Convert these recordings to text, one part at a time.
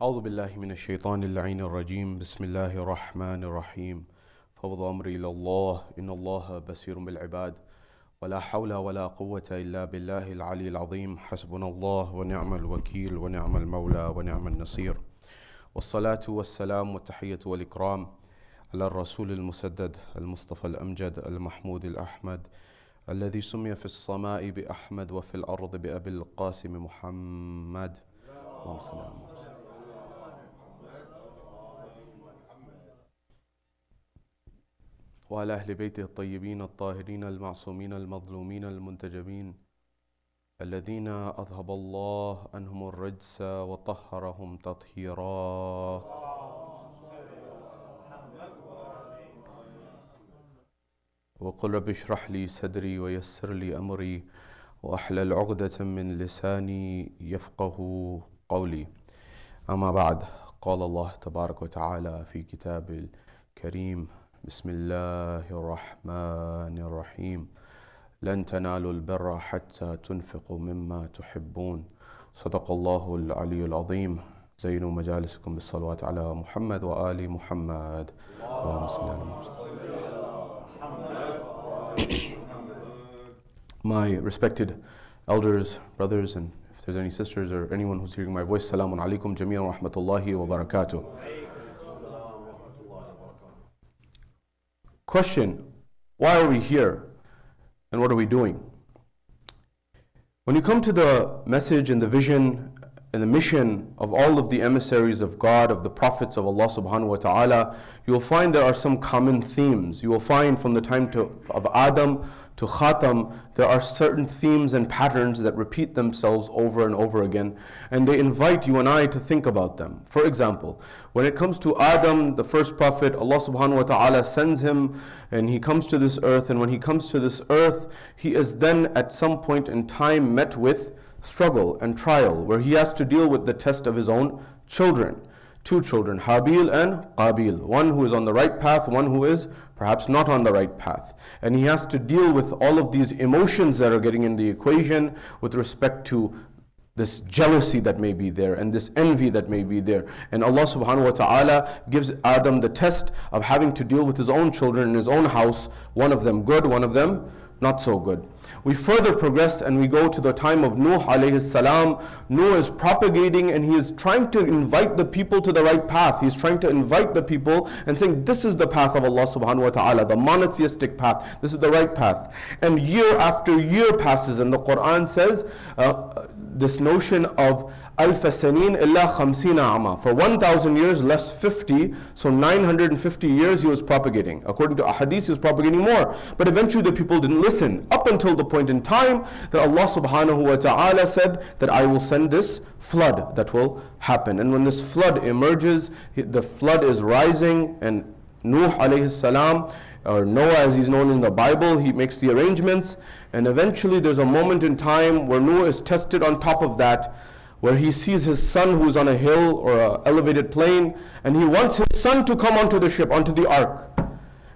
أعوذ بالله من الشيطان اللعين الرجيم بسم الله الرحمن الرحيم فوض أمري إلى الله إن الله بصير بالعباد ولا حول ولا قوة إلا بالله العلي العظيم حسبنا الله ونعم الوكيل ونعم المولى ونعم النصير والصلاة والسلام والتحية والإكرام على الرسول المسدد المصطفى الأمجد المحمود الأحمد الذي سمي في السماء بأحمد وفي الأرض بأبي القاسم محمد اللهم صل على محمد. وعلى أهل بيته الطيبين الطاهرين المعصومين المظلومين المنتجبين الذين أذهب الله عنهم الرجس وطهرهم تطهيرا. وقل رب اشرح لي صدري ويسر لي أمري وأحلل عقدة من لساني يفقه قولي. أما بعد، قال الله تبارك وتعالى في كتاب الكريم: بسم الله الرحمن الرحيم لن تنالوا البر حتى تنفقوا مما تحبون. صدق الله العلي العظيم. زينوا مجالسكم بالصلوات على محمد وآل محمد. اللهم صل على محمد. My respected elders, brothers, and if there's any sisters or anyone who's hearing my voice, Salamun alaikum jami'an wa rahmatullahi wa barakatuh. Question: why are we here and what are we doing? When you come to the message and the vision and the mission of all of the emissaries of God, of the prophets of Allah subhanahu wa ta'ala, you will find there are some common themes. You will find from the time of Adam to Khatam, there are certain themes and patterns that repeat themselves over and over again, and they invite you and I to think about them. For example, when it comes to Adam, the first prophet, Allah subhanahu wa ta'ala sends him and he comes to this earth, and when he comes to this earth, he is then at some point in time met with struggle and trial, where he has to deal with the test of his own children. Two children, Habil and Qabil, one who is on the right path, one who is perhaps not on the right path. And he has to deal with all of these emotions that are getting in the equation with respect to this jealousy that may be there and this envy that may be there. And Allah subhanahu wa ta'ala gives Adam the test of having to deal with his own children in his own house, one of them good, one of them not so good. We further progress and we go to the time of Nuh alayhi salam. Nuh is propagating and he is trying to invite the people to the right path. He's trying to invite the people and saying, this is the path of Allah subhanahu wa ta'ala, the monotheistic path. This is the right path. And year after year passes, and the Quran says this notion of Alf Sanin illa khamsina ama. For 1,000 years less 50, so 950 years he was propagating. According to a hadith, he was propagating more. But eventually the people didn't listen, up until the point in time that Allah subhanahu wa ta'ala said that I will send this flood that will happen. And when this flood emerges, the flood is rising, and Nuh alayhi salam, or Noah as he's known in the Bible, he makes the arrangements, and eventually there's a moment in time where Noah is tested on top of that, where he sees his son who's on a hill or an elevated plain, and he wants his son to come onto the ship, onto the ark.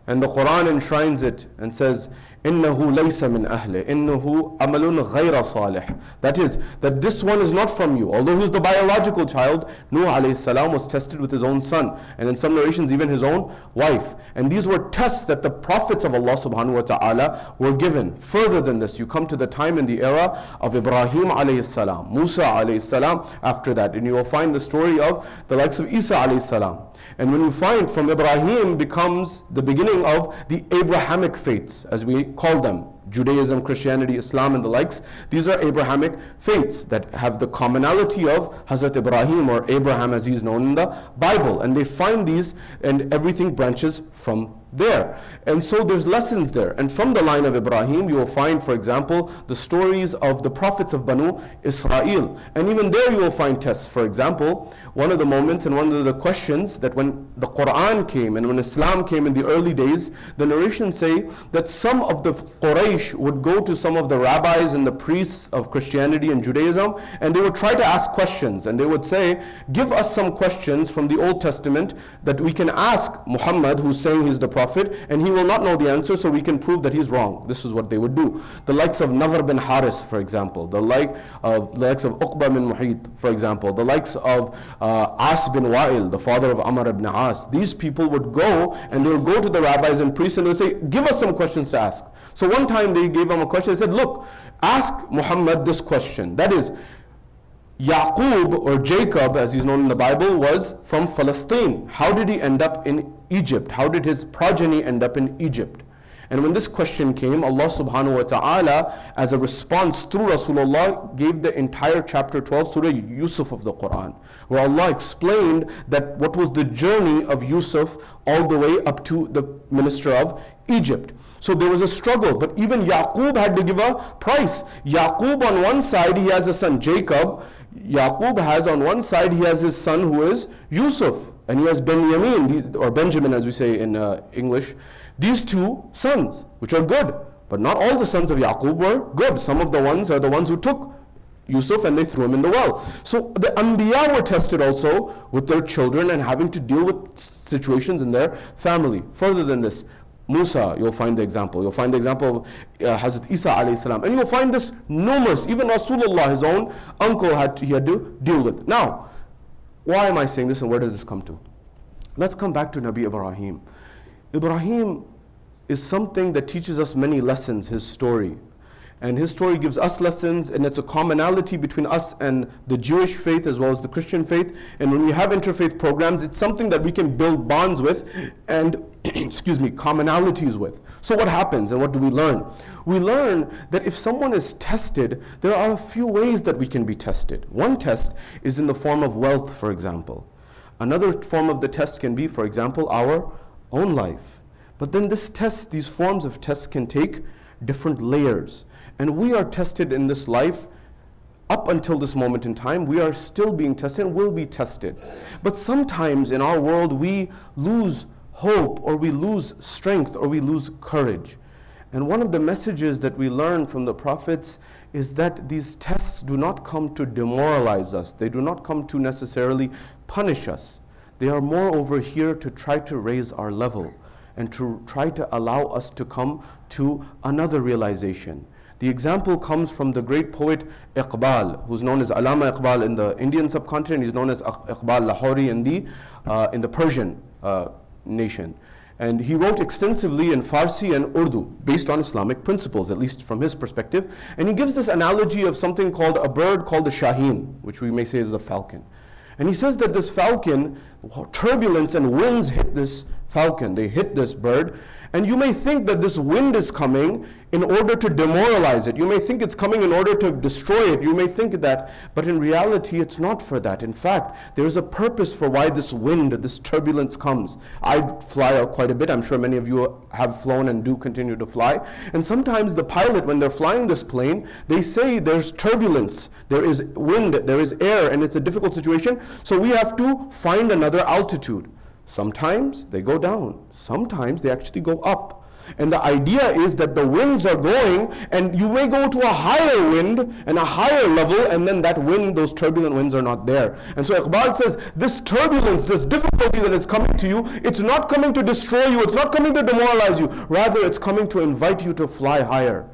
And the Quran enshrines it and says, إِنَّهُ لَيْسَ مِنْ أَهْلِ إِنَّهُ أَمَلٌ غَيْرَ صَالِحٍ. That is, that this one is not from you. Although he's the biological child, Nuh alayhi salam was tested with his own son, and in some narrations even his own wife. And these were tests that the prophets of Allah subhanahu wa ta'ala were given. Further than this, you come to the time in the era of Ibrahim alayhi salam, Musa alayhi salam after that, and you will find the story of the likes of Isa alayhi salam. And when you find from Ibrahim becomes the beginning of the Abrahamic faiths, as we call them, Judaism, Christianity, Islam and the likes. These are Abrahamic faiths that have the commonality of Hazrat Ibrahim, or Abraham as he is known in the Bible. And they find these, and everything branches from there. And so there's lessons there. And from the line of Ibrahim, you will find, for example, the stories of the prophets of Banu Israel. And even there you will find tests. For example, one of the moments and one of the questions that when the Quran came and when Islam came in the early days, the narrations say that some of the Quraysh Quraysh would go to some of the rabbis and the priests of Christianity and Judaism, and they would try to ask questions, and they would say, give us some questions from the Old Testament that we can ask Muhammad, who's saying he's the prophet, and he will not know the answer, so we can prove that he's wrong. This is what they would do. The likes of Nadhr bin Haris, for example, the likes of Uqba bin Muhit, for example, the likes of As bin Wa'il, the father of Amr ibn As. These people would go, and they would go to the rabbis and priests, and they would say, give us some questions to ask. So one time they gave him a question. They said, look, ask Muhammad this question. That is, Yaqub, or Jacob as he's known in the Bible, was from Palestine. How did he end up in Egypt? How did his progeny end up in Egypt? And when this question came, Allah subhanahu wa ta'ala, as a response through Rasulullah, gave the entire chapter 12, Surah Yusuf of the Quran, where Allah explained that what was the journey of Yusuf all the way up to the minister of Egypt. So there was a struggle, but even Yaqub had to give a price. Yaqub on one side, he has a son, Jacob. Yaqub has on one side, he has his son who is Yusuf. And he has Benjamin, or Benjamin as we say in English. These two sons, which are good. But not all the sons of Yaqub were good. Some of the ones are the ones who took Yusuf and they threw him in the well. So the Anbiya were tested also with their children and having to deal with situations in their family. Further than this, Musa, you'll find the example. You'll find the example of Hazrat Isa alayhi salam. And you'll find this numerous. Even Rasulullah, his own uncle, he had to deal with. Now, why am I saying this and where does this come to? Let's come back to Nabi Ibrahim. Ibrahim is something that teaches us many lessons, his story. And his story gives us lessons, and it's a commonality between us and the Jewish faith as well as the Christian faith. And when we have interfaith programs, it's something that we can build bonds with and, commonalities with. So what happens and what do we learn? We learn that if someone is tested, there are a few ways that we can be tested. One test is in the form of wealth, for example. Another form of the test can be, for example, our own life. But then these forms of tests can take different layers. And we are tested in this life up until this moment in time. We are still being tested and will be tested. But sometimes in our world we lose hope, or we lose strength, or we lose courage. And one of the messages that we learn from the prophets is that these tests do not come to demoralize us. They do not come to necessarily punish us. They are moreover here to try to raise our level and to try to allow us to come to another realization. The example comes from the great poet Iqbal, who's known as Allama Iqbal in the Indian subcontinent. He's known as Iqbal Lahori in the Persian nation. And he wrote extensively in Farsi and Urdu based on Islamic principles, at least from his perspective. And he gives this analogy of something called a bird called the Shaheen, which we may say is the falcon. And he says that this falcon, turbulence and winds hit this falcon, they hit this bird, and you may think that this wind is coming in order to demoralize it. You may think it's coming in order to destroy it. You may think that, but in reality it's not for that. In fact, there is a purpose for why this wind, this turbulence comes. I fly out quite a bit. I'm sure many of you have flown and do continue to fly. And sometimes the pilot, when they're flying this plane, they say there's turbulence, there is wind, there is air, and it's a difficult situation. So we have to find another altitude. Sometimes they go down, sometimes they actually go up. And the idea is that the winds are going, and you may go to a higher wind and a higher level, and then that wind, those turbulent winds are not there. And so Iqbal says, this turbulence, this difficulty that is coming to you, it's not coming to destroy you, it's not coming to demoralize you. Rather, it's coming to invite you to fly higher,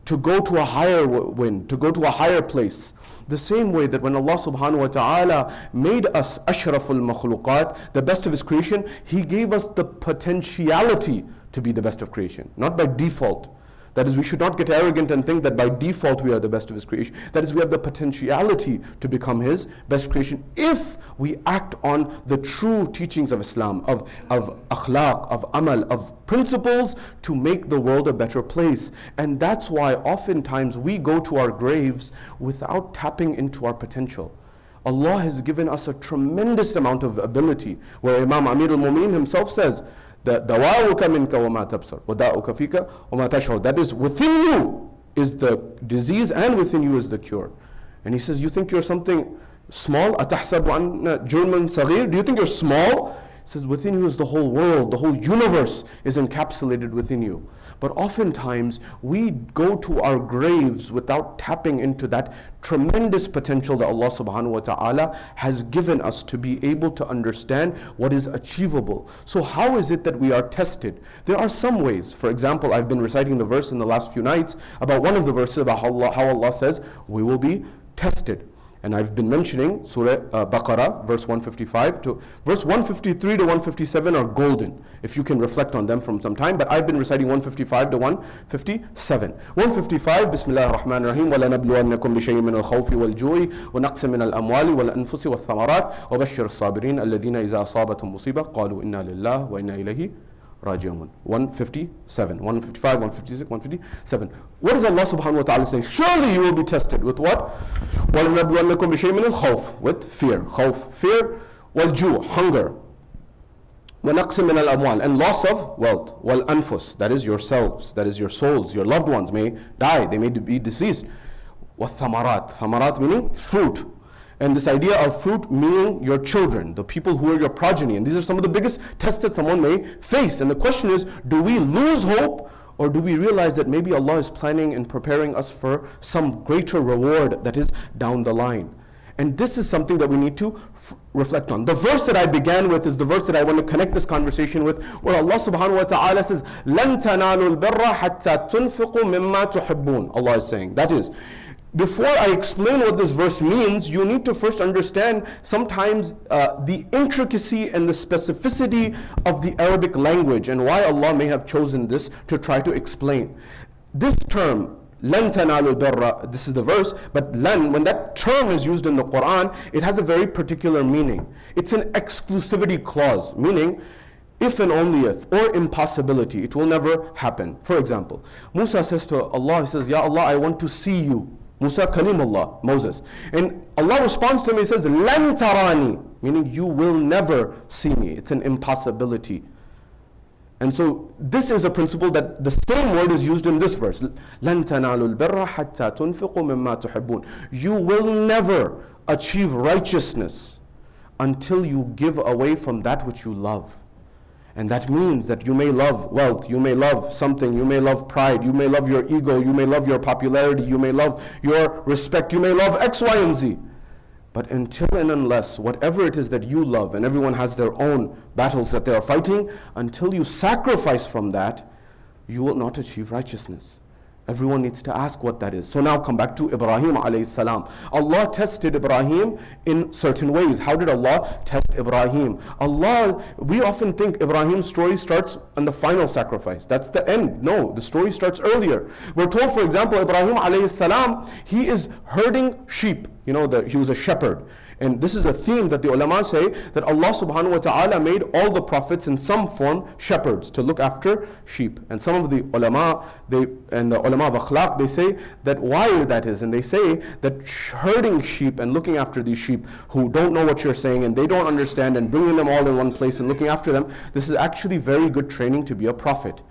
to go to a higher wind, to go to a higher place. The same way that when Allah subhanahu wa ta'ala made us ashraful makhluqat, the best of His creation, He gave us the potentiality to be the best of creation, not by default. That is, we should not get arrogant and think that by default we are the best of His creation. That is, we have the potentiality to become His best creation if we act on the true teachings of Islam, of akhlaq, of amal, of principles to make the world a better place. And that's why oftentimes we go to our graves without tapping into our potential. Allah has given us a tremendous amount of ability, where Imam Amir al-Mu'mineen himself says, دَوَاؤُكَ مِنْكَ وَمَا تَبْصَرُ وَدَاؤُكَ فِيكَ وَمَا تَشْعُرُ. That is, within you is the disease and within you is the cure. And he says, you think you're something small? أَتَحْسَبُ أَنَّ جُرْمًا صَغِيرٌ. Do you think you're small? says within you is the whole world, the whole universe is encapsulated within you. But oftentimes we go to our graves without tapping into that tremendous potential that Allah subhanahu wa ta'ala has given us to be able to understand what is achievable. So how is it that we are tested? There are some ways. For example, I've been reciting the verse in the last few nights about one of the verses about how Allah says we will be tested. And I've been mentioning Surah Baqarah, verse 155 to verse 153 to 157 are golden, if you can reflect on them from some time. But I've been reciting 155 to 157. 155, Bismillah ar-Rahman ar-Rahim, وَلَنَبْلُوَنَّكُمْ بِشَيْءٍ مِنَ الْخَوْفِ وَالْجُوعِ وَنَقْصٍ مِنَ الْأَمْوَالِ وَالْأَنفُسِ وَالثَّمَرَاتِ وَبَشِّرِ الصَّابِرِينَ الَّذِينَ إِذَا أَصَابَتْهُمْ مُصِيبَةٌ قَالُوا إِنَّا لِلَّهِ وَإِنَّا إِلَيْهِ Raji'un. 157, 155, 156, 157. What does Allah subhanahu wa ta'ala say? Surely you will be tested with what? وَلَنَبْلُوَنَّكُمْ بِشَيْءٍ مِنَ الْخَوْفِ, with fear. Khawf, fear. وَالْجُوعِ, hunger. وَنَقْصٍ مِنَ الْأَمْوَالِ, and loss of wealth. وَالْأَنفُسِ, that is yourselves, that is your souls, your loved ones may die, they may be deceased. وَالثَّمَرَاتِ, thamarat meaning fruit. And this idea of fruit meaning your children, the people who are your progeny. And these are some of the biggest tests that someone may face. And the question is, do we lose hope, or do we realize that maybe Allah is planning and preparing us for some greater reward that is down the line? And this is something that we need to reflect on. The verse that I began with is the verse that I want to connect this conversation with, where Allah subhanahu wa ta'ala says, لَن تَنَالُوا الْبِرَّ حَتَّى تُنْفِقُوا مِمَّا تُحِبُّونَ. Allah is saying, that is, before I explain what this verse means, you need to first understand sometimes the intricacy and the specificity of the Arabic language and why Allah may have chosen this to try to explain. This term, لَن تَنَالُوا الْبِرَّ, this is the verse, but lan, when that term is used in the Quran, it has a very particular meaning. It's an exclusivity clause, meaning if and only if, or impossibility, it will never happen. For example, Musa says to Allah, he says, Ya Allah, I want to see you. Musa Kalimullah, Moses. And Allah responds to him, he says, Lan tarani, meaning you will never see me. It's an impossibility. And so this is a principle that the same word is used in this verse. Lan tanalul birra hatta tunfiqu mimma tuhibbun. You will never achieve righteousness until you give away from that which you love. And that means that you may love wealth, you may love something, you may love pride, you may love your ego, you may love your popularity, you may love your respect, you may love X, Y, and Z. But until and unless whatever it is that you love, and everyone has their own battles that they are fighting, until you sacrifice from that, you will not achieve righteousness. Everyone needs to ask what that is. So now come back to Ibrahim alayhi salam. Allah tested Ibrahim in certain ways. How did Allah test Ibrahim? We often think Ibrahim's story starts on the final sacrifice. That's the end. No, the story starts earlier. We're told, for example, Ibrahim alayhi salam, he is herding sheep. You know, he was a shepherd. And this is a theme that the ulama say, that Allah subhanahu wa ta'ala made all the prophets in some form shepherds to look after sheep. And some of the ulama, the ulama of akhlaq, they say that why that is. And they say that herding sheep and looking after these sheep who don't know what you're saying and they don't understand, and bringing them all in one place and looking after them, this is actually very good training to be a prophet.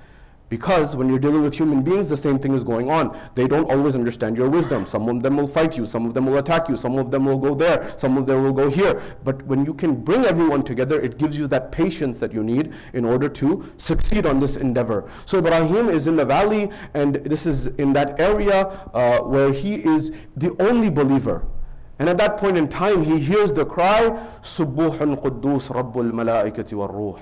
Because when you're dealing with human beings, the same thing is going on. They don't always understand your wisdom. Some of them will fight you, some of them will attack you, some of them will go there, some of them will go here. But when you can bring everyone together, it gives you that patience that you need in order to succeed on this endeavor. So Ibrahim is in the valley, and this is in that area where he is the only believer. And at that point in time, he hears the cry, Subbuhun Quddus Rabbul Malaikati war Ruh.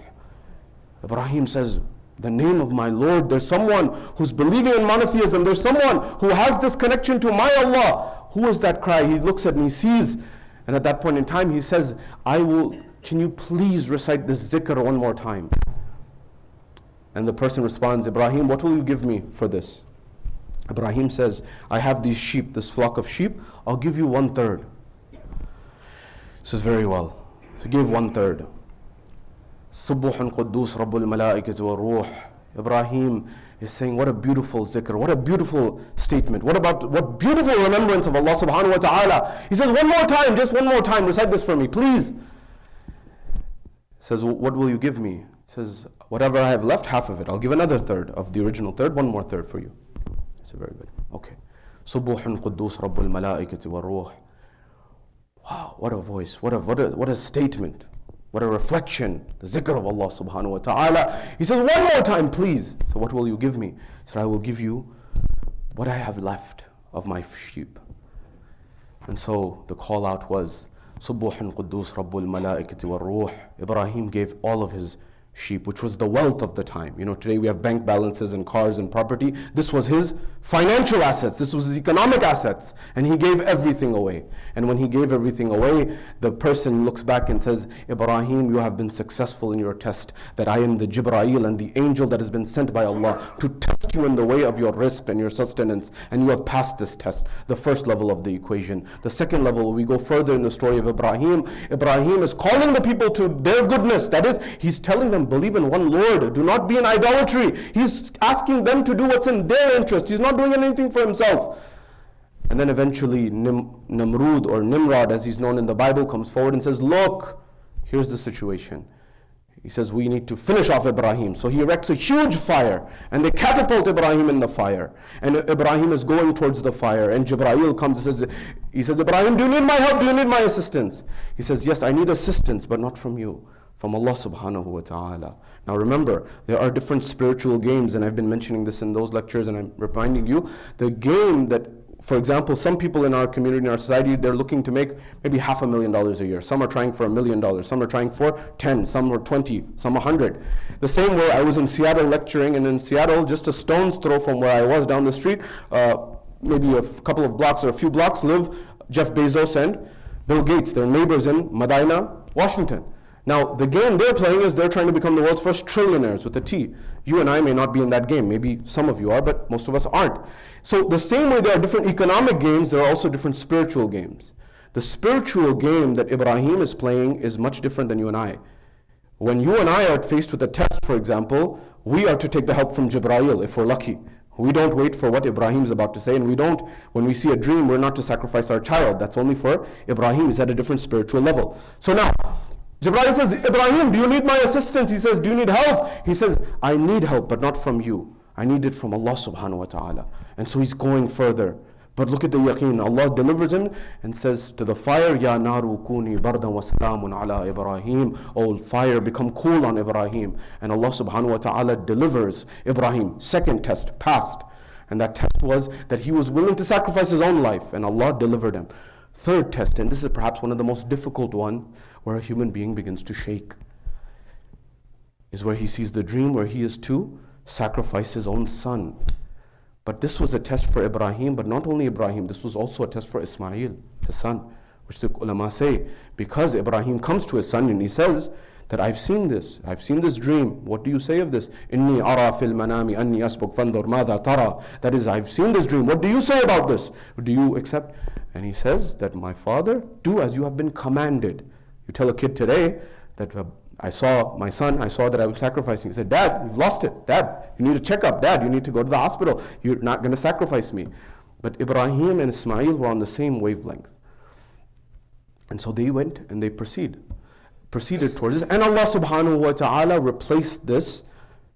Ibrahim says, the name of my Lord, there's someone who's believing in monotheism, there's someone who has this connection to my Allah. Who is that cry? He looks at me, sees, and at that point in time he says, can you please recite this zikr one more time? And the person responds, Ibrahim, what will you give me for this? Ibrahim says, I have these sheep, this flock of sheep, I'll give you 1/3. He says, very well. So give 1/3. Subbuhun Quddus Rabbul Malaikati war Ruh. Ibrahim is saying, what a beautiful zikr, what a beautiful statement, what beautiful remembrance of Allah subhanahu wa ta'ala. He says, one more time, just one more time, recite this for me, please. He says, what will you give me? He says, whatever I have left, half of it. I'll give another 1/3 of the original 1/3, one more 1/3 for you. So very good. Okay. Subbuhun Quddus Rabbul Malaikati war Ruh. Wow, what a voice, what a statement. What a reflection, the zikr of Allah subhanahu wa ta'ala. He says, one more time, please. So what will you give me? He said, I will give you what I have left of my sheep. And so the call out was, Subbuhan Quddus Rabbul Malaikati wal Ruh. Ibrahim gave all of his sheep, which was the wealth of the time. You know, today we have bank balances and cars and property. This was his financial assets. This was his economic assets. And he gave everything away. And when he gave everything away, the person looks back and says, Ibrahim, you have been successful in your test, that I am the Jibreel and the angel that has been sent by Allah to test you in the way of your rizq and your sustenance. And you have passed this test, the first level of the equation. The second level, we go further in the story of Ibrahim. Ibrahim is calling the people to their goodness. That is, he's telling them, believe in one Lord. Do not be in idolatry. He's asking them to do what's in their interest. He's not doing anything for himself. And then eventually Namrud, or Nimrod as he's known in the Bible, comes forward and says, look, here's the situation. He says, we need to finish off Ibrahim. So he erects a huge fire and they catapult Ibrahim in the fire. And Ibrahim is going towards the fire. And Jibreel comes and says, Ibrahim, do you need my help? Do you need my assistance? He says, yes, I need assistance, but not from you, from Allah subhanahu wa ta'ala. Now remember, there are different spiritual games, and I've been mentioning this in those lectures, and I'm reminding you, the game that, for example, some people in our community, in our society, they're looking to make maybe $500,000 a year. Some are trying for $1 million. Some are trying for 10, some are 20, some 100. The same way, I was in Seattle lecturing, and in Seattle, just a stone's throw from where I was down the street, maybe a couple of blocks or a few blocks, live Jeff Bezos and Bill Gates. They're neighbors in Medina, Washington. Now, the game they're playing is they're trying to become the world's first trillionaires with a T. You and I may not be in that game. Maybe some of you are, but most of us aren't. So the same way there are different economic games, there are also different spiritual games. The spiritual game that Ibrahim is playing is much different than you and I. When you and I are faced with a test, for example, we are to take the help from Jibreel if we're lucky. We don't wait for what Ibrahim is about to say, and we don't, when we see a dream, we're not to sacrifice our child. That's only for Ibrahim. He's at a different spiritual level. So now, Jibreel says, Ibrahim, do you need my assistance? He says, do you need help? He says, I need help, but not from you. I need it from Allah subhanahu wa ta'ala. And so he's going further. But look at the yaqeen. Allah delivers him and says to the fire, Ya naru kuni bardan wa salamun ala Ibrahim. Oh fire, become cool on Ibrahim. And Allah subhanahu wa ta'ala delivers Ibrahim. Second test, passed. And that test was that he was willing to sacrifice his own life. And Allah delivered him. Third test, and this is perhaps one of the most difficult ones, where a human being begins to shake, is where he sees the dream where he is to sacrifice his own son. But this was a test for Ibrahim, but not only Ibrahim, this was also a test for Ismail, his son, which the ulama say, because Ibrahim comes to his son and he says that I've seen this dream. What do you say of this? Inni ara fil manami anni asbuk fandur madha tara. That is, I've seen this dream. What do you say about this? Do you accept? And he says that my father, do as you have been commanded. You tell a kid today that I saw my son, I saw that I was sacrificing. He said, Dad, you've lost it. Dad, you need a checkup. Dad, you need to go to the hospital. You're not going to sacrifice me. But Ibrahim and Ismail were on the same wavelength. And so they went and they proceeded towards this. And Allah subhanahu wa ta'ala replaced this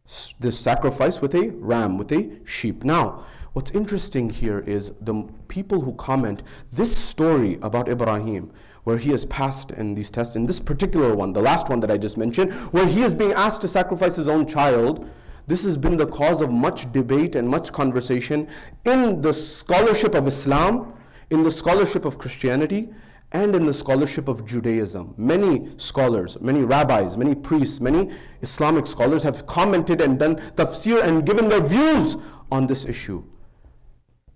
sacrifice with a ram, with a sheep. Now, what's interesting here is the people who comment this story about Ibrahim, where he has passed in these tests, in this particular one, the last one that I just mentioned, where he is being asked to sacrifice his own child, this has been the cause of much debate and much conversation in the scholarship of Islam, in the scholarship of Christianity, and in the scholarship of Judaism. Many scholars, many rabbis, many priests, many Islamic scholars have commented and done tafsir and given their views on this issue.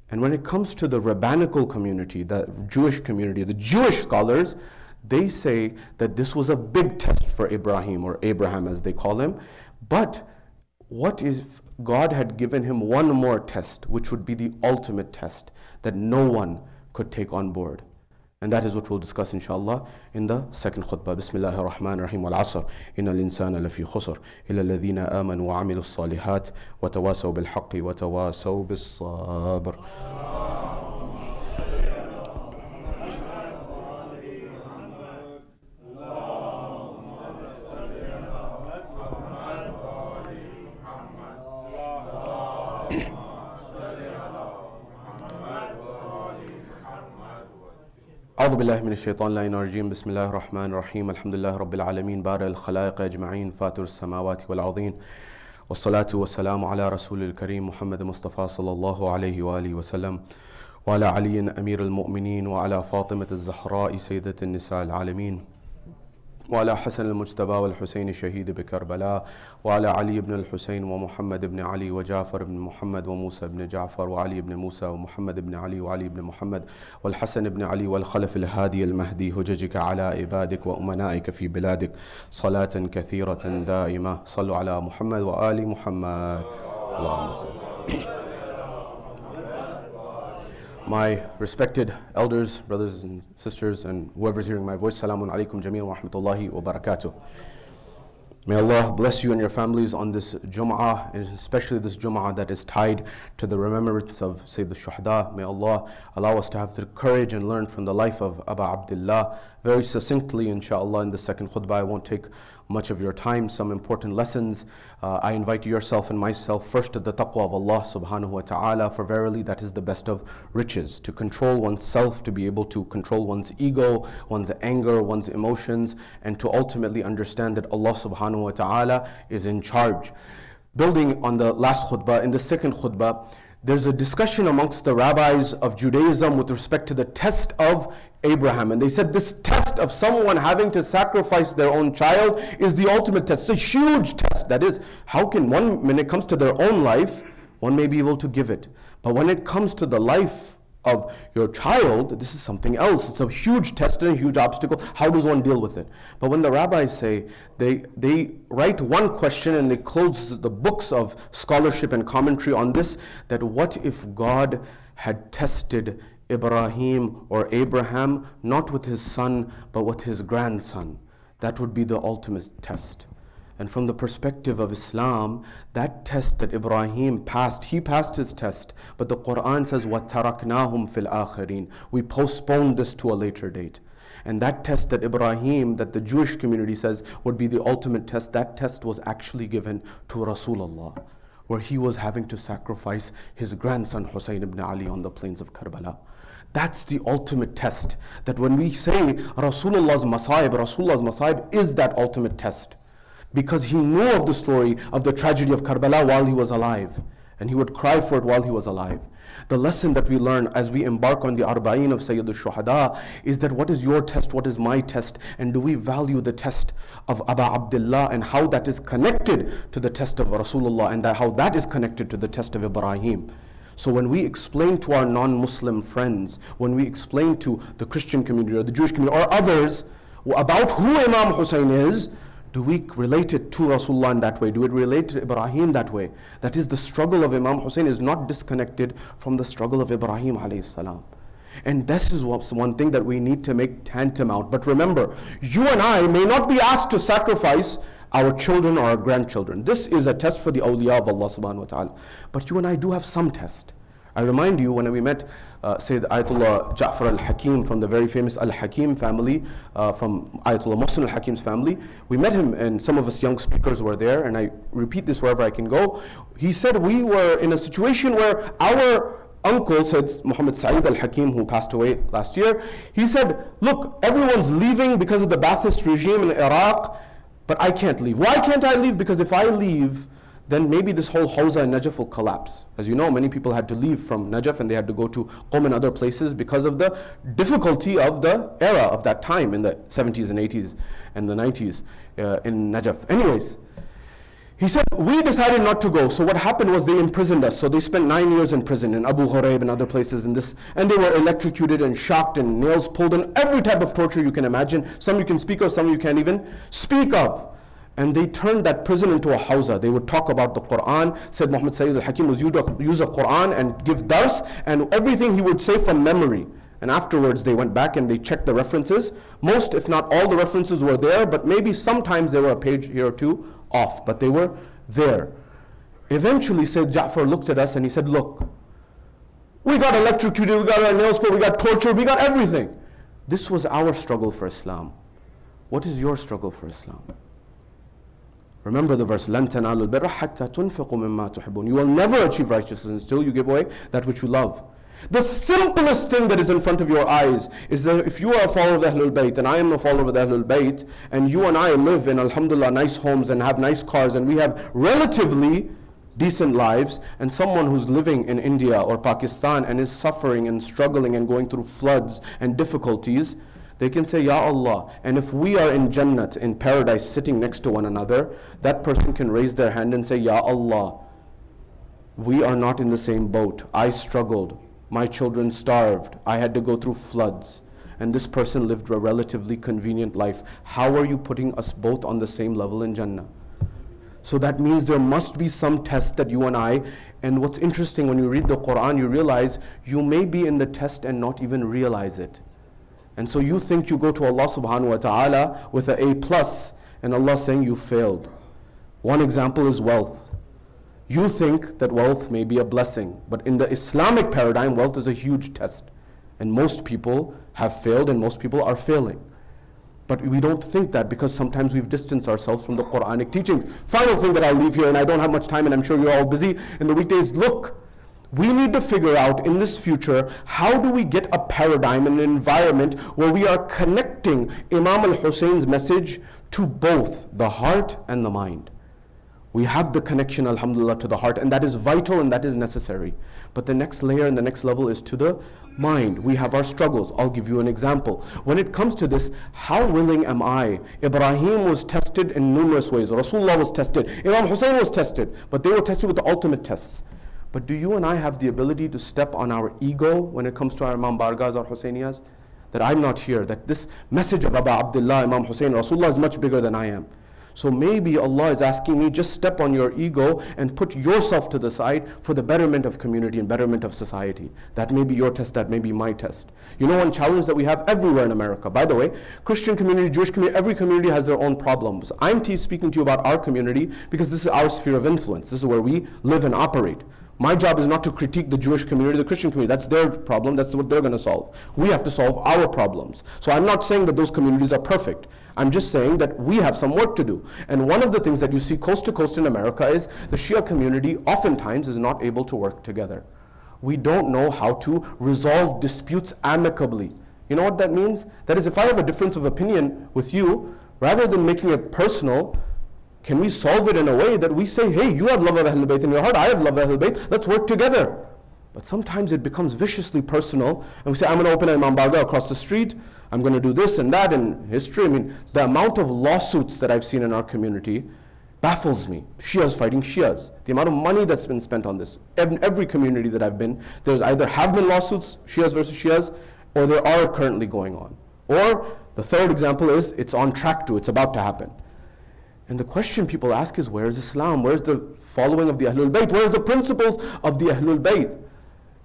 And when it comes to the rabbinical community, the Jewish community, the Jewish scholars, they say that this was a big test for Ibrahim, or Abraham as they call him. But what if God had given him one more test, which would be the ultimate test that no one could take on board? And that is what we'll discuss inshallah in the second khutbah. Bismillahir Rahmanir Rahim. Wal Asr. Innal insana lafi khusr. Illa alladhina amanu wa amilus salihat wa tawasaw bil haqqi wa tawasaw bis sabr. أعوذ بالله من الشيطان اللعين الرجيم بسم الله الرحمن الرحيم الحمد لله رب العالمين بارئ الخلائق أجمعين فاطر السماوات والأرضين والصلاة والسلام على رسول الكريم محمد مصطفى صلى الله عليه وآله وسلم وعلى علي أمير المؤمنين وعلى فاطمة الزهراء سيدة النساء العالمين وعلى حسن المجتبى والحسين الشهيد بكربلاء وعلى علي بن الحسين ومحمد بن علي وجعفر بن محمد وموسى بن جعفر وعلي بن موسى ومحمد بن علي وعلي بن محمد والحسن بن علي والخلف الهادي المهدي هججك على عبادك وأمنائك في بلادك صلاة كثيرة دائمة صلوا على محمد وآل محمد اللهم صل. My respected elders, brothers and sisters, and whoever's hearing my voice, Salamun alaikum jameen wa rahmatullahi wa barakatuh. May Allah bless you and your families on this Jum'ah, and especially this Jum'ah that is tied to the remembrance of Sayyid al-Shuhada. May Allah allow us to have the courage and learn from the life of Abu Abdullah. Very succinctly, inshaAllah, in the second khutbah, I won't take much of your time, some important lessons. I invite yourself and myself first to the taqwa of Allah subhanahu wa ta'ala, for verily that is the best of riches. To control oneself, to be able to control one's ego, one's anger, one's emotions, and to ultimately understand that Allah subhanahu wa ta'ala is in charge. Building on the last khutbah, in the second khutbah, there's a discussion amongst the rabbis of Judaism with respect to the test of Abraham. And they said this test of someone having to sacrifice their own child is the ultimate test. It's a huge test. That is, how can one, when it comes to their own life, one may be able to give it. But when it comes to the life of your child, this is something else. It's a huge test and a huge obstacle. How does one deal with it? But when the rabbis say, they write one question and they close the books of scholarship and commentary on this, that what if God had tested Ibrahim or Abraham not with his son but with his grandson? That would be the ultimate test. And from the perspective of Islam, that test that Ibrahim passed, he passed his test. But the Quran says, وَتَرَكْنَاهُمْ فِي الْآخِرِينَ. We postponed this to a later date. And that test that Ibrahim, that the Jewish community says would be the ultimate test, that test was actually given to Rasulullah, where he was having to sacrifice his grandson Husain ibn Ali on the plains of Karbala. That's the ultimate test. That when we say Rasulullah's Masa'ib is that ultimate test. Because he knew of the story of the tragedy of Karbala while he was alive. And he would cry for it while he was alive. The lesson that we learn as we embark on the Arba'een of Sayyid al-Shuhada is that what is your test, what is my test, and do we value the test of Abu Abdullah and how that is connected to the test of Rasulullah, and how that is connected to the test of Ibrahim. So when we explain to our non-Muslim friends, when we explain to the Christian community or the Jewish community or others about who Imam Hussein is, do we relate it to Rasulullah in that way? Do we relate to Ibrahim that way? That is, the struggle of Imam Hussein is not disconnected from the struggle of Ibrahim alayhi salam. And this is one thing that we need to make tantamount. But remember, you and I may not be asked to sacrifice our children or our grandchildren. This is a test for the awliya of Allah subhanahu wa ta'ala. But you and I do have some test. I remind you, when we met Sayyid Ayatollah Ja'far al-Hakim from the very famous al-Hakim family, from Ayatollah Muhsin al-Hakim's family, we met him and some of us young speakers were there, and I repeat this wherever I can go. He said we were in a situation where our uncle, Sayyid Muhammad Sa'id al-Hakim, who passed away last year, he said, look, everyone's leaving because of the Ba'athist regime in Iraq, but I can't leave. Why can't I leave? Because if I leave, then maybe this whole Hawza and Najaf will collapse. As you know, many people had to leave from Najaf and they had to go to Qom and other places because of the difficulty of the era of that time in the 70s and 80s and the 90s in Najaf. Anyways, he said, we decided not to go. So what happened was they imprisoned us. So they spent 9 years in prison in Abu Ghuraib and other places and they were electrocuted and shocked and nails pulled and every type of torture you can imagine. Some you can speak of, some you can't even speak of. And they turned that prison into a hawza. They would talk about the Quran. Said Muhammad Sayyid al-Hakim was use a Quran and give dars, and everything he would say from memory. And afterwards they went back and they checked the references. Most, if not all, the references were there, but maybe sometimes they were a page here or two off, but they were there. Eventually Sayyid Ja'far looked at us and he said, look, we got electrocuted, we got our nails pulled, we got tortured, we got everything. This was our struggle for Islam. What is your struggle for Islam? Remember the verse, لَن تَنَالُوا الْبِرَّ حَتَّى تُنْفِقُوا مِمَّا تُحِبُّونَ. You will never achieve righteousness until you give away that which you love. The simplest thing that is in front of your eyes is that if you are a follower of the Ahlul Bayt and I am a follower of the Ahlul Bayt, and you and I live in, alhamdulillah, nice homes and have nice cars and we have relatively decent lives, and someone who's living in India or Pakistan and is suffering and struggling and going through floods and difficulties, they can say, Ya Allah. And if we are in Jannat, in paradise, sitting next to one another, that person can raise their hand and say, Ya Allah, we are not in the same boat. I struggled. My children starved. I had to go through floods. And this person lived a relatively convenient life. How are you putting us both on the same level in Jannah? So that means there must be some test that you and I, and what's interesting, when you read the Quran, you realize you may be in the test and not even realize it. And so you think you go to Allah subhanahu wa ta'ala with an A+, and Allah saying you failed. One example is wealth. You think that wealth may be a blessing, but in the Islamic paradigm, wealth is a huge test. And most people have failed and most people are failing. But we don't think that because sometimes we've distanced ourselves from the Quranic teachings. Final thing that I'll leave here, and I don't have much time and I'm sure you're all busy in the weekdays. Look, we need to figure out in this future, how do we get a paradigm and an environment where we are connecting Imam al-Husain's message to both the heart and the mind. We have the connection, alhamdulillah, to the heart, and that is vital and that is necessary. But the next layer and the next level is to the mind. We have our struggles. I'll give you an example. When it comes to this, how willing am I? Ibrahim was tested in numerous ways. Rasulullah was tested. Imam Hussein was tested. But they were tested with the ultimate tests. But do you and I have the ability to step on our ego when it comes to our Imam Bargahs or Husainiyas? That I'm not here, that this message of Aba Abdullah, Imam Hussein, Rasulullah is much bigger than I am. So maybe Allah is asking me, just step on your ego and put yourself to the side for the betterment of community and betterment of society. That may be your test, that may be my test. You know, one challenge that we have everywhere in America, by the way, Christian community, Jewish community, every community has their own problems. I'm speaking to you about our community because this is our sphere of influence. This is where we live and operate. My job is not to critique the Jewish community, the Christian community. That's their problem. That's what they're going to solve. We have to solve our problems. So I'm not saying that those communities are perfect. I'm just saying that we have some work to do. And one of the things that you see coast to coast in America is the Shia community oftentimes is not able to work together. We don't know how to resolve disputes amicably. You know what that means? That is, if I have a difference of opinion with you, rather than making it personal, can we solve it in a way that we say, hey, you have love of Ahlul Bayt in your heart, I have love of Ahlul Bayt, let's work together. But sometimes it becomes viciously personal, and we say, I'm going to open an Imam Bargah across the street, I'm going to do this and that in history. I mean, the amount of lawsuits that I've seen in our community baffles me. Shias fighting Shias. The amount of money that's been spent on this. In every community that I've been, there's either have been lawsuits, Shias versus Shias, or there are currently going on. Or the third example is, it's on track to, it's about to happen. And the question people ask is, where is Islam? Where is the following of the Ahlul Bayt? Where is the principles of the Ahlul Bayt?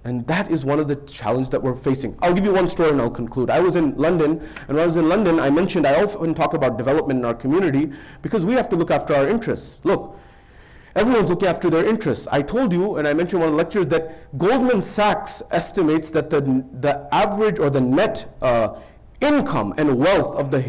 And that is one of the challenges that we're facing. I'll give you one story and I'll conclude. I was in London, and when I was in London, I mentioned I often talk about development in our community because we have to look after our interests. Look, everyone's looking after their interests. I told you, and I mentioned in one of the lectures, that Goldman Sachs estimates that the average or the net income and wealth of the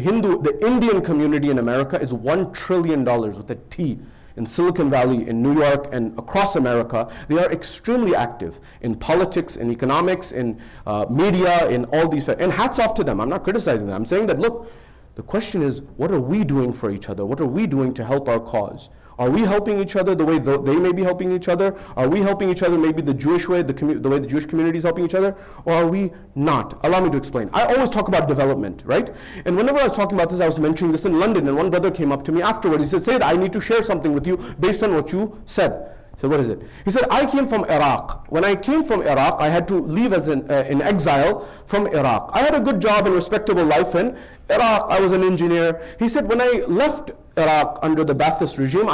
Indian community in America is $1 trillion with a T. In Silicon Valley, in New York, and across America, they are extremely active in politics, in economics, in media, in all these. And hats off to them. I'm not criticizing them. I'm saying that, look, the question is, what are we doing for each other? What are we doing to help our cause? Are we helping each other the way they may be helping each other? Are we helping each other maybe the Jewish way, the way the Jewish community is helping each other? Or are we not? Allow me to explain. I always talk about development, right? And whenever I was talking about this, I was mentioning this in London, and one brother came up to me afterward. He said, Sayyid, I need to share something with you based on what you said. I said, what is it? He said, I came from Iraq. When I came from Iraq, I had to leave as in exile from Iraq. I had a good job and respectable life in Iraq. I was an engineer. He said, when I left Iraq under the Ba'athist regime,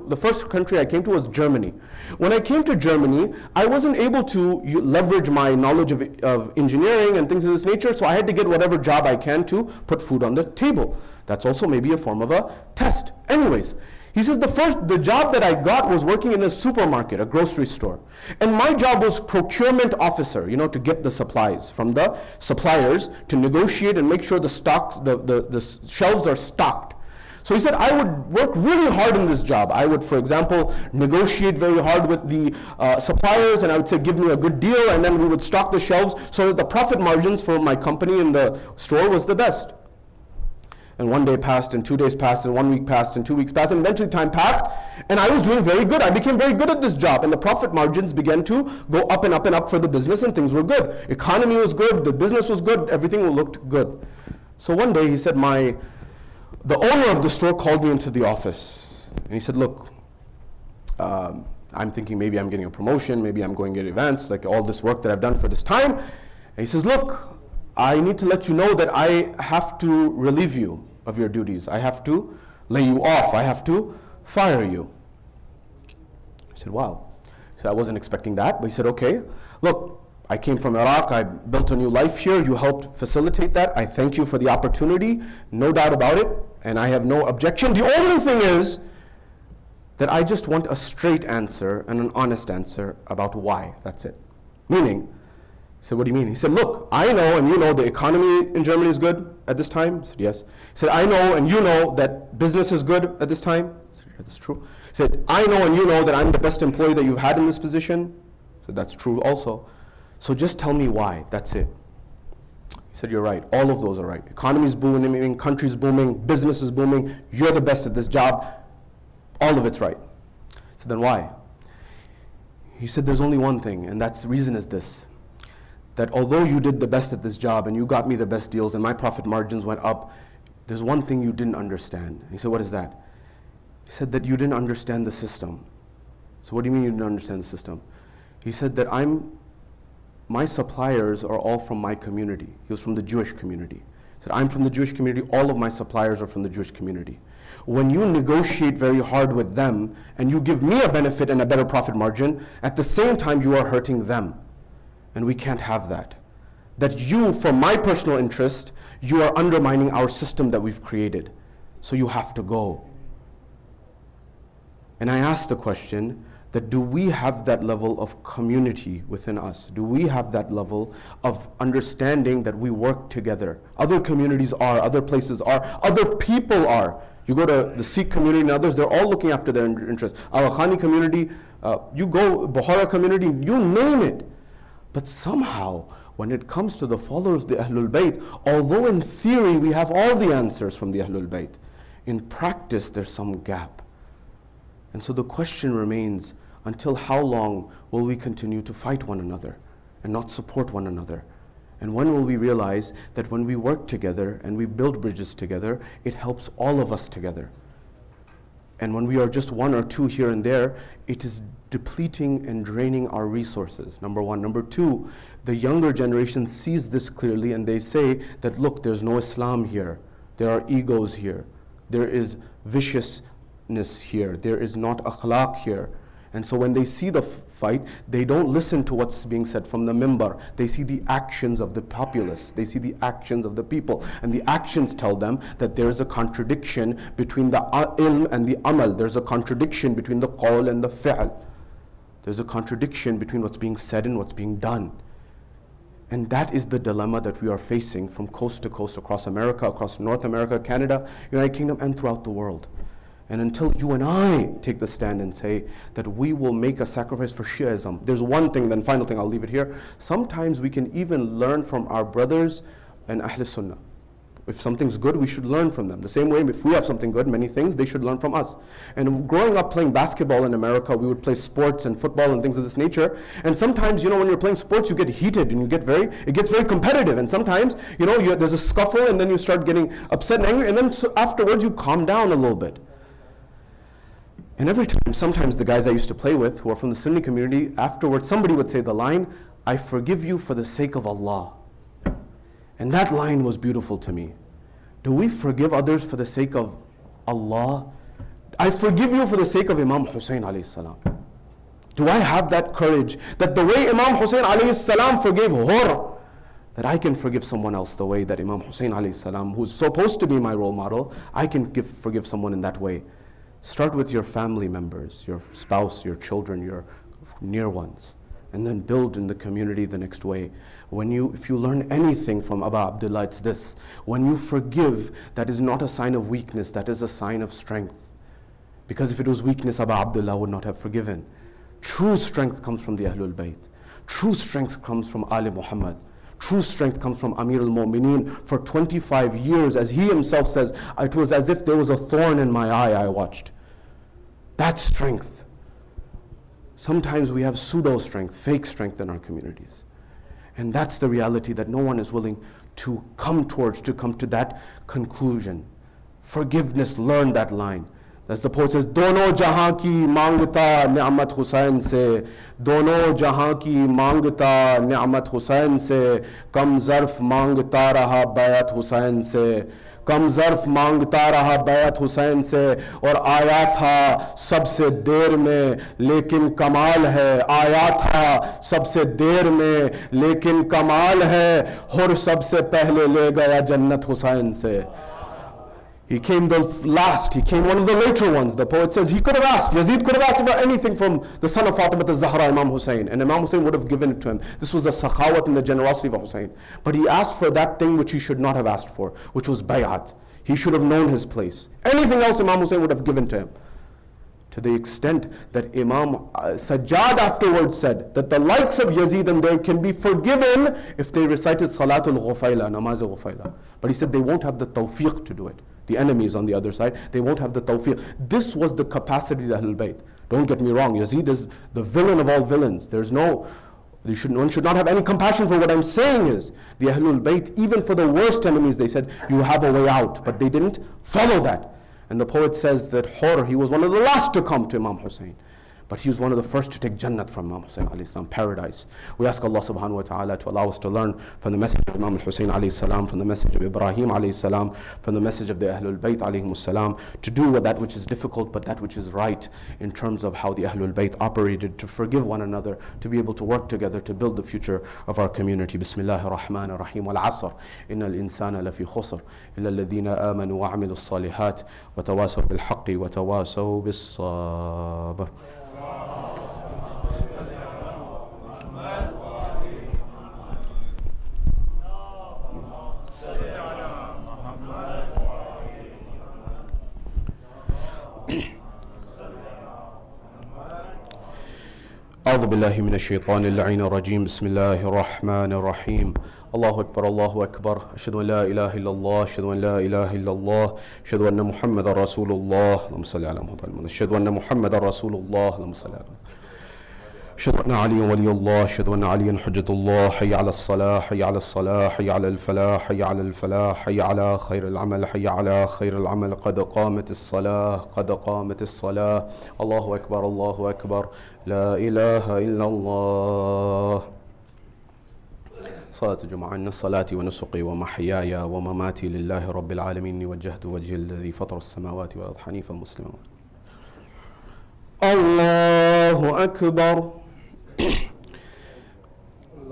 the first country I came to was Germany. When I came to Germany, I wasn't able to leverage my knowledge of engineering and things of this nature, so I had to get whatever job I can to put food on the table. That's also maybe a form of a test. Anyways, he says the job that I got was working in a supermarket, a grocery store. And my job was procurement officer, to get the supplies from the suppliers, to negotiate and make sure the stocks, the shelves are stocked. So he said, I would work really hard in this job. I would, for example, negotiate very hard with the suppliers, and I would say, give me a good deal, and then we would stock the shelves so that the profit margins for my company in the store was the best. And 1 day passed, and 2 days passed, and 1 week passed, and 2 weeks passed, and eventually time passed, and I was doing very good. I became very good at this job, and the profit margins began to go up and up and up for the business, and things were good. Economy was good, the business was good, everything looked good. So one day he said, the owner of the store called me into the office, and he said, look, I'm thinking maybe I'm getting a promotion, maybe I'm going to get advanced, like all this work that I've done for this time. And he says, look, I need to let you know that I have to relieve you of your duties. I have to lay you off. I have to fire you. I said, wow. So I wasn't expecting that, but he said, okay, look, I came from Iraq, I built a new life here, you helped facilitate that, I thank you for the opportunity, no doubt about it, and I have no objection. The only thing is that I just want a straight answer and an honest answer about why, that's it. Meaning, he said, what do you mean? He said, look, I know and you know the economy in Germany is good at this time. I said, yes. He said, I know and you know that business is good at this time. I said, yeah, that's true. He said, I know and you know that I'm the best employee that you've had in this position. I said, that's true also. So just tell me why, that's it. He said, you're right, all of those are right. Economy's booming, country's booming, business is booming, you're the best at this job, all of it's right. So then why? He said, there's only one thing, and that's the reason is this, that although you did the best at this job and you got me the best deals and my profit margins went up, there's one thing you didn't understand. He said, what is that? He said that you didn't understand the system. So what do you mean you didn't understand the system? He said that my suppliers are all from my community. He was from the Jewish community. He said, I'm from the Jewish community, all of my suppliers are from the Jewish community. When you negotiate very hard with them and you give me a benefit and a better profit margin, at the same time you are hurting them. And we can't have that. That you, for my personal interest, you are undermining our system that we've created. So you have to go. And I asked the question, that do we have that level of community within us? Do we have that level of understanding that we work together? Other communities are, other places are, other people are. You go to the Sikh community and others, they're all looking after their interests. Al-Khani community, you go, Bukhara community, you name it. But somehow, when it comes to the followers of the Ahlul Bayt, although in theory we have all the answers from the Ahlul Bayt, in practice there's some gap. And so the question remains, until how long will we continue to fight one another and not support one another? And when will we realize that when we work together and we build bridges together, it helps all of us together? And when we are just one or two here and there, it is depleting and draining our resources, number one. Number two, the younger generation sees this clearly and they say that, look, there's no Islam here. There are egos here. There is viciousness here. There is not akhlaq here. And so when they see the fight, they don't listen to what's being said from the mimbar. They see the actions of the populace. They see the actions of the people. And the actions tell them that there is a contradiction between the ilm and the amal. There's a contradiction between the qawl and the fi'l. There's a contradiction between what's being said and what's being done. And that is the dilemma that we are facing from coast to coast across America, across North America, Canada, United Kingdom, and throughout the world. And until you and I take the stand and say that we will make a sacrifice for Shi'ism, there's one thing, then final thing, I'll leave it here. Sometimes we can even learn from our brothers and Ahl Sunnah. If something's good, we should learn from them. The same way, if we have something good, many things, they should learn from us. And growing up playing basketball in America, we would play sports and football and things of this nature. And sometimes, when you're playing sports, you get heated and it gets very competitive. And sometimes, there's a scuffle and then you start getting upset and angry. And then afterwards, you calm down a little bit. And every time, sometimes the guys I used to play with, who are from the Sunni community, afterwards somebody would say the line, I forgive you for the sake of Allah. And that line was beautiful to me. Do we forgive others for the sake of Allah? I forgive you for the sake of Imam Hussein alayhi salam. Do I have that courage that the way Imam Hussein alayhi salam forgave Hur, that I can forgive someone else the way that Imam Hussein alayhi salam, who's supposed to be my role model, I can forgive someone in that way. Start with your family members, your spouse, your children, your near ones. and then build in the community the next way. If you learn anything from Abu Abdullah, it's this: when you forgive, that is not a sign of weakness, that is a sign of strength. Because if it was weakness, Abu Abdullah would not have forgiven. True strength comes from the Ahlul Bayt. True strength comes from Ali Muhammad. True strength comes from Amir al-Mu'mineen. For 25 years, as he himself says, it was as if there was a thorn in my eye I watched. That's strength. Sometimes we have pseudo strength, fake strength in our communities. And that's the reality that no one is willing to come to that conclusion. Forgiveness, learn that line. As the poet says, Dono jahan ki mangta ni'mat Husain se, Dono jahan ki mangta ni'mat Husain se, Kam zarf mangta raha bayat Husain se, Kam zarf mangta raha bayat Husain se, और आया था सबसे देर में लेकिन कमाल है, आया था सबसे देर में लेकिन कमाल है, हुर सबसे पहले ले गया जन्नत हुसैन से. He came the last, he came one of the later ones. The poet says he could have asked, Yazid could have asked for anything from the son of Fatima al-Zahra, Imam Hussein, and Imam Hussein would have given it to him. This was the sakhawat and the generosity of Hussein. But he asked for that thing which he should not have asked for, which was bay'at. He should have known his place. Anything else Imam Hussein would have given to him. To the extent that Imam Sajjad afterwards said that the likes of Yazid and there can be forgiven if they recited Salatul Ghufayla, Namaz Ghufayla. But he said they won't have the tawfiq to do it. The enemies on the other side, they won't have the tawfiq. This was the capacity of the Ahlul Bayt. Don't get me wrong, Yazid is the villain of all villains. One should not have any compassion for what I'm saying is, the Ahlul Bayt, even for the worst enemies, they said, you have a way out. But they didn't follow that. And the poet says that he was one of the last to come to Imam Hussein. But he was one of the first to take Jannat from Imam Hussein alayhi salam, paradise. We ask Allah subhanahu wa ta'ala to allow us to learn from the message of Imam Hussein alayhi salam, from the message of Ibrahim alayhi salam, from the message of the Ahlul Bayt alayhi salam, to do that which is difficult but that which is right in terms of how the Ahlul Bayt operated, to forgive one another, to be able to work together to build the future of our community. Bismillahir Rahmanir Rahim. Wal asr. Innal insana lafi khusr. Illa alladhina amanu wa amilu salihat wa tawasaw bil haqqi wa tawasaw bis sabr. أعوذ بالله من الشيطان اللعين الرجيم. بسم الله الرحمن الرحيم. الله أكبر الله أكبر. أشهد أن لا إله إلا الله، أشهد أن لا إله إلا الله، أشهد أن محمد رسول الله. اللهم صل على محمد. أشهد أن محمد رسول الله. اللهم صل على محمد. أشهد أن عليا ولي الله، أشهد أن عليا حجة الله. حي على الصلاة، حي على الصلاة، حي على الفلاح، حي على الفلاح، حي على خير العمل، حي على خير العمل. قد قامت الصلاة، قد قامت الصلاة. الله أكبر الله أكبر. لا إله إلا الله. صلاة الجمعة. إن صلاتي ونسقي ومحياي ومماتي لله رب العالمين، وجهت وجهي الذي فطر السماوات والأرض حنيفا مسلما. الله أكبر.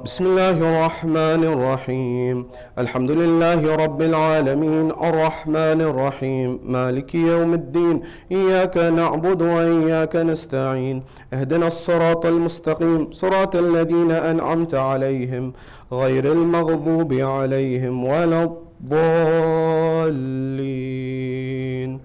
بسم الله الرحمن الرحيم. الحمد لله رب العالمين الرحمن الرحيم مالك يوم الدين إياك نعبد وإياك نستعين اهدنا الصراط المستقيم صراط الذين أنعمت عليهم غير المغضوب عليهم ولا الضالين.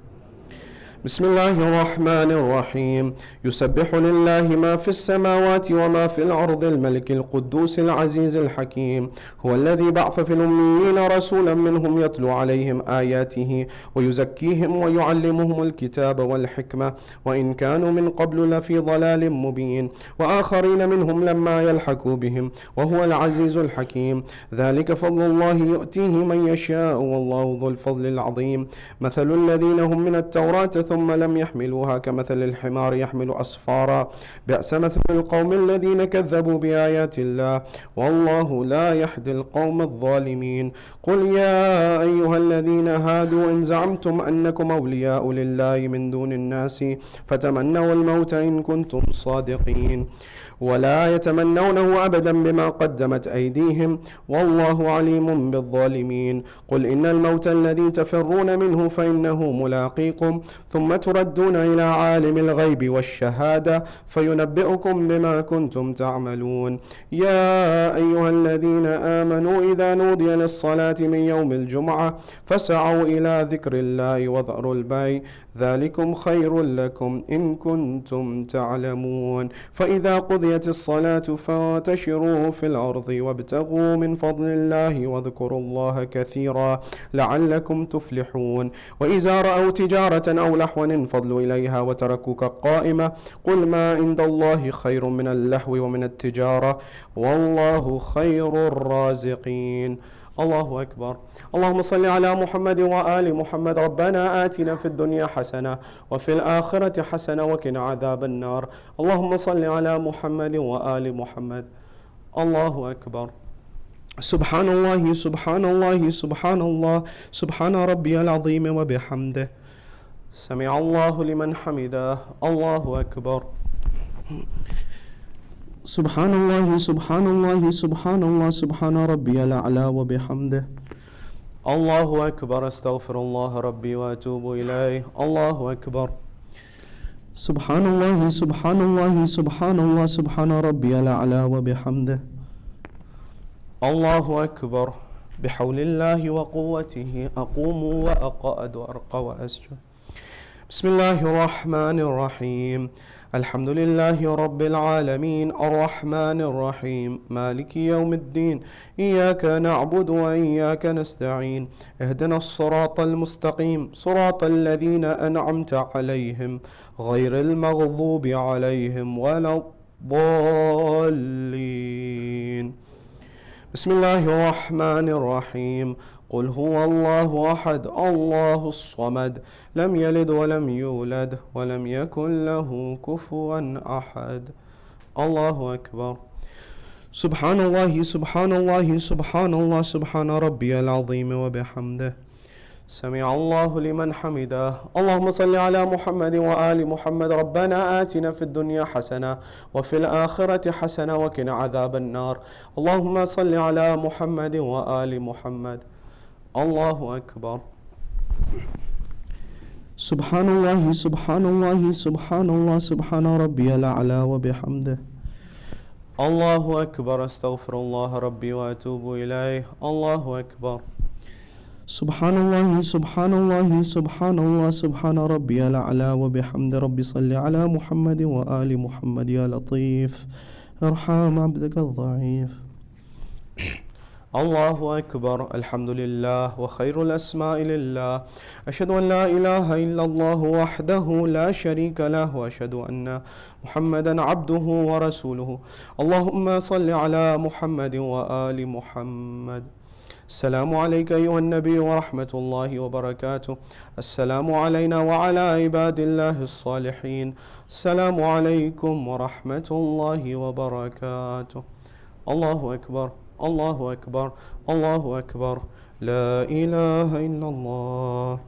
بسم الله الرحمن الرحيم. يسبح لله ما في السماوات وما في الأرض الملك القدوس العزيز الحكيم. هو الذي بعث في الأميين رسولا منهم يتلو عليهم آياته ويزكيهم ويعلمهم الكتاب والحكمة وإن كانوا من قبل لفي ضلال مبين وآخرين منهم لما يلحقوا بهم وهو العزيز الحكيم. ذلك فضل الله يؤتيه من يشاء والله ذو الفضل العظيم. مثل الذين هم من التوراة ثم لم يحملوها كمثل الحمار يحمل أسفارا بئس مثل القوم الذين كذبوا بآيات الله والله لا يهدي القوم الظالمين. قل يا أيها الذين هادوا إن زعمتم أنكم أولياء لله من دون الناس فتمنوا الموت إن كنتم صادقين ولا يتمنونه أبدا بما قدمت أيديهم والله عليم بالظالمين. قل إن الموت الذي تفرون منه فإنه ملاقيكم ثم ثم تردون إلى عالم الغيب والشهادة فينبئكم بما كنتم تعملون. يا أيها الذين آمنوا إذا نودي للصلاة من يوم الجمعة فاسعوا إلى ذكر الله وذروا البيع ذلكم خير لكم إن كنتم تعلمون. فإذا قضيت الصلاة فانتشروا في الأرض وابتغوا من فضل الله واذكروا الله كثيرا لعلكم تفلحون. وإذا رأوا تجارة أو لهوا انفضوا إليها وتركوك قائمة قل ما عند الله خير من اللهو ومن التجارة والله خير الرازقين. الله أكبر. اللهم صل على محمد وآل محمد. ربنا آتنا في الدنيا حسنة وفي الآخرة حسنة وقنا عذاب النار. اللهم صل على محمد وآل محمد. الله أكبر. سبحان الله سبحان الله سبحان الله سبحان ربي العظيم وبحمده. سمع الله لمن حمده. الله أكبر. سبحان الله سبحان الله سبحان الله سبحان ربي الأعلى وبحمده. الله أكبر. استغفر الله ربي وأتوب إليه. الله أكبر. سبحان الله سبحان الله سبحان الله سبحان ربي الأعلى وبحمده. الله أكبر. بحول الله وقوته أقوم وأقعد وأرقى وأسجد. بسم الله الرحمن الرحيم. الحمد لله رب العالمين الرحمن الرحيم مالك يوم الدين إياك نعبد وإياك نستعين اهدنا الصراط المستقيم صراط الذين أنعمت عليهم غير المغضوب عليهم ولا الضالين. بسم الله الرحمن الرحيم. قل هو الله أحد الله الصمد لم يلد ولم يولد ولم يكن له كفوا أحد. الله أكبر. سبحان الله سبحان الله سبحان الله سبحان ربي العظيم وبحمده. سمع الله لمن حمده. اللهم صل على محمد وآل محمد. ربنا آتنا في الدنيا حسنة وفي الآخرة حسنة وقنا عذاب النار. اللهم صل على محمد وآل محمد. الله أكبر. سبحان الله سبحان الله سبحان الله سبحان ربي الأعلى وبحمده. الله أكبر. استغفر الله ربي وأتوب إليه. الله أكبر. سبحان الله سبحان الله سبحان الله سبحان ربي الأعلى وبحمد. ربي صل على محمد وآل محمد. يا لطيف ارحم عبدك الضعيف. الله أكبر. الحمد لله وخير الأسماء لله. أشهد أن لا إله إلا الله وحده لا شريك له وأشهد أن محمدا عبده ورسوله. اللهم صل على محمد وآل محمد. السلام عليك أيها النبي ورحمة الله وبركاته. السلام علينا وعلى عباد الله الصالحين. السلام عليكم ورحمة الله وبركاته. الله أكبر. الله أكبر. الله أكبر. لا إله إلا الله.